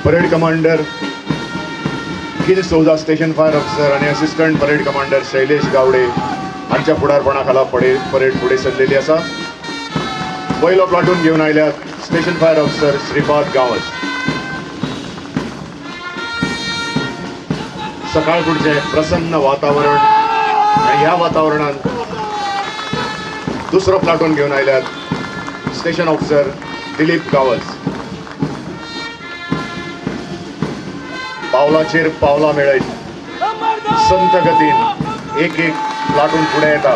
Parade commander किल सोजा station fire officer आणि assistant parade commander Shailesh Gawade हांच्या फुडारपणाखाला परेड फुडें सरलेली आसा. पयलो प्लाटून घेवन आयल्यात station fire officer Shripad Gawas. सकाळफुडचें प्रसन्न वातावरण आणि ह्या वातावरणात दुसरो प्लाटून घेवन आयल्यात स्टेशन ऑफिसर दिलीप गांवस. पावलाचेर पावलां मेळयत संत गतीन एक एक प्लाटून फुडें येता.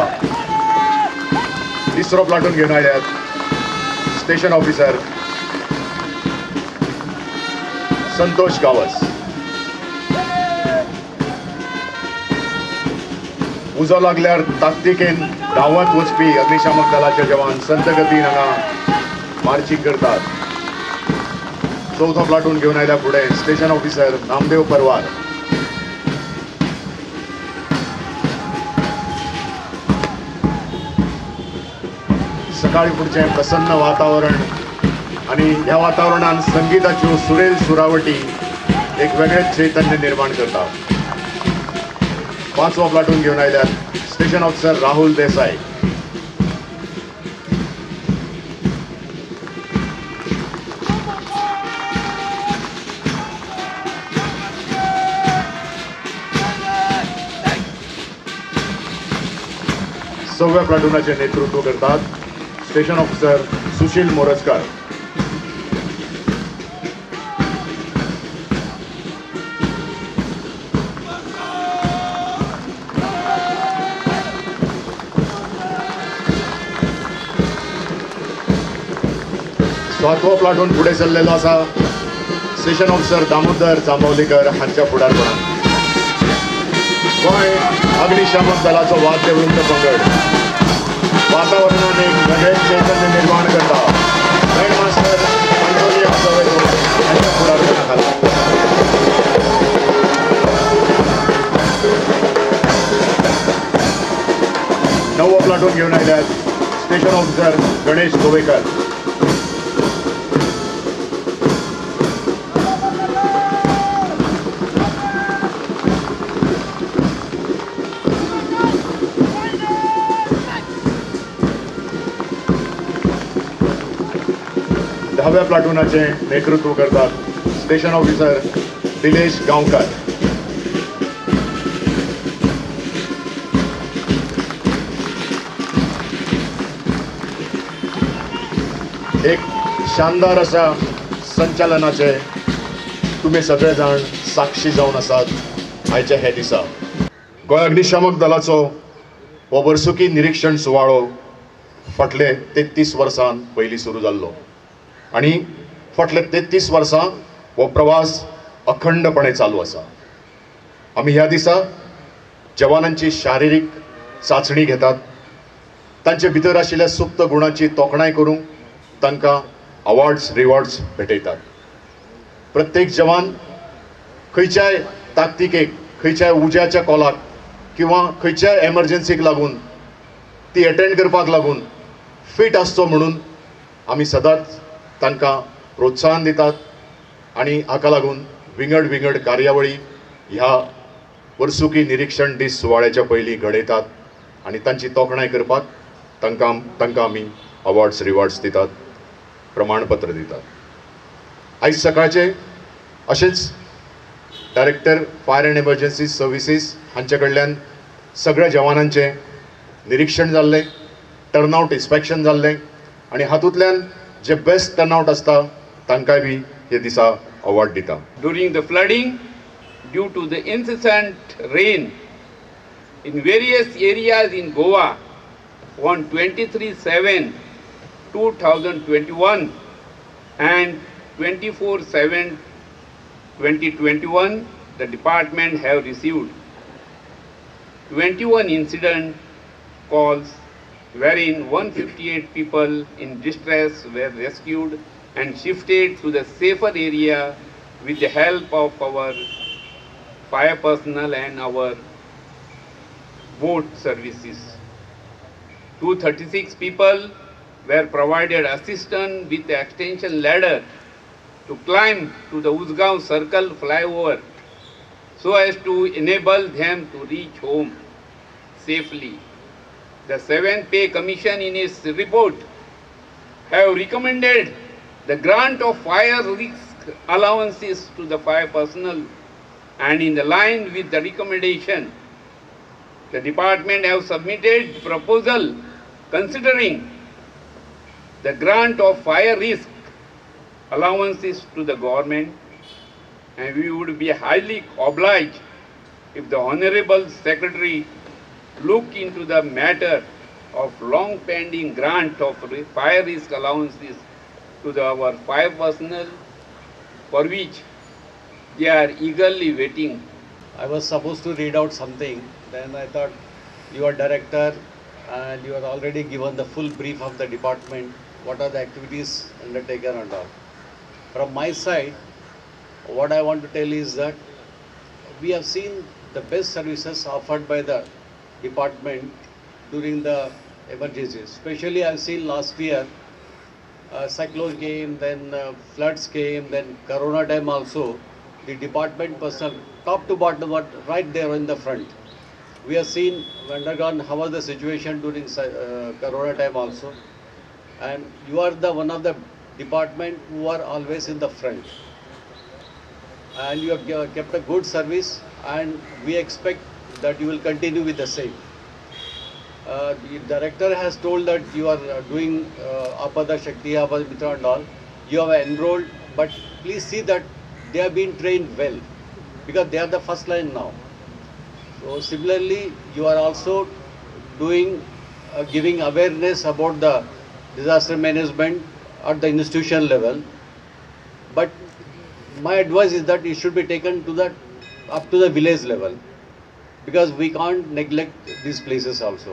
तिसरो प्लाटून घेवन आयल्यात स्टेशन ऑफिसर संतोष गांवस. उजो लागल्यार ताकतिकेन धांवत वचपी अग्निशामक दलाचे जवान संत गतीन हांगा मार्चिंग करतात. चौथो प्लाटून घेवन आयल्या फुडें स्टेशन ऑफिसर नामदेव परवार. सकाळी फुडचें प्रसन्न वातावरण आणि ह्या वातावरणात संगीताच्यो सुरेल सुरावटी एक वेगळेच चैतन्य निर्माण करता. पांचवो प्लाटून घेवन आयल्यात स्टेशन ऑफिसर राहुल देसाई. सव्या प्लाटूनाचे नेतृत्व करतात स्टेशन ऑफिसर सुशील मोरजकर. सातवो प्लाटून फुडें सरलेलो आसा स्टेशन ऑफिसर दामोदर जांबावलीकर हांच्या फुडारपणान. गोंय अग्निशामक दलाचो वाद्यवृंद पंगड वातावरणात एक वेगळेच चैतन्य निर्माण करता. हेडमास्टर अंटोनियो सवेरो हांच्या फुडारपणाखाला. नववो प्लाटून घेवन आयल्यात स्टेशन ऑफिसर गणेश गोवेकर. 10व्या प्लाटूनाचे नेतृत्व करतात स्टेशन ऑफिसर दिलेश गांवकर. एक शानदार अशा संचालनाचे तुम्ही सगळे जाण साक्षी जावन आसात आयच्या हे दिसा. गोंय अग्निशामक दलाचो हो वर्सुकी निरीक्षण सुवाळो फाटले 33 वर्सां पयलीं सुरू जाल्लो आणि फाटले 33 वर्सां हो प्रवास अखंडपणे चालू आसा. आमी ह्या दिसा जवानांची शारिरीक चाचणी घेतात, तांचे भितर आशिल्ल्या सुप्त गुणांची तोखणाय करूंक तांकां अवॉर्ड्स रिवॉर्ड्स भेटयतात. प्रत्येक जवान खंयच्याय ताकतिकेक, खंयच्याय उज्याच्या कॉलाक किंवा खंयच्याय एमर्जन्सीक लागून ती अटेंड करपाक लागून फिट आसचो म्हणून आमी सदांच तांकां प्रोत्साहन दितात आणि हाका लागून विंगड विंगड कार्यावळी ह्या वर्सुकी निरीक्षण दीस सुवाळ्याच्या पयलीं घडयतात आणि तांची तोखणाय करपाक तांकां आमी अवॉर्ड्स रिवॉर्ड्स दितात, प्रमाणपत्र दितात. आयज सकाळचे अशेंच director fire and emergency services हांचे कडल्यान सगळ्या जवानांचे निरीक्षण जाल्लें, टर्नआउट इन्स्पेक्शन जाल्लें आणि हातूंतल्यान जे बेस्ट टर्नआउट आसता तांकांय बी हे दिसा अवॉर्ड दिता. During the flooding, due to the incessant rain in various areas in Goa on 23/7/2021 and 24/7/2021, the department have received 21 incident calls wherein 158 people in distress were rescued and shifted to the safer area with the help of our fire personnel and our boat services. 236 people were provided assistance with the extension ladder to climb to the Usgaon Circle flyover so as to enable them to reach home safely. The 7th Pay Commission in its report have recommended the grant of fire risk allowances to the fire personnel, and in the line with the recommendation, the department have submitted proposal considering the grant of fire risk allowances to the government, and we would be highly obliged if the Honorable Secretary look into the matter of long pending grant of fire risk allowances to our fire personnel, for which they are eagerly waiting. I was supposed to read out something, then I thought you are director and you are already given the full brief of the department, what are the activities undertaken and all. From my side, what I want to tell is that we have seen the best services offered by the department during the emergencies. Especially I have seen last year, cyclone came, then floods came, then Corona time also. The department person, top to bottom, right there in the front. We have seen, undergone how was the situation during Corona time also. And you are the one of the department who are always in the front. And you have kept a good service, and we expect that you will continue with the same. The director has told that you are doing Apada Shakti, Apada Mitra and all. You have enrolled, but please see that they have been trained well, because they are the first line now. So similarly, you are also doing, giving awareness about the disaster management at the institution level. But my advice is that it should be taken to the up to the village level, because we can't neglect these places also.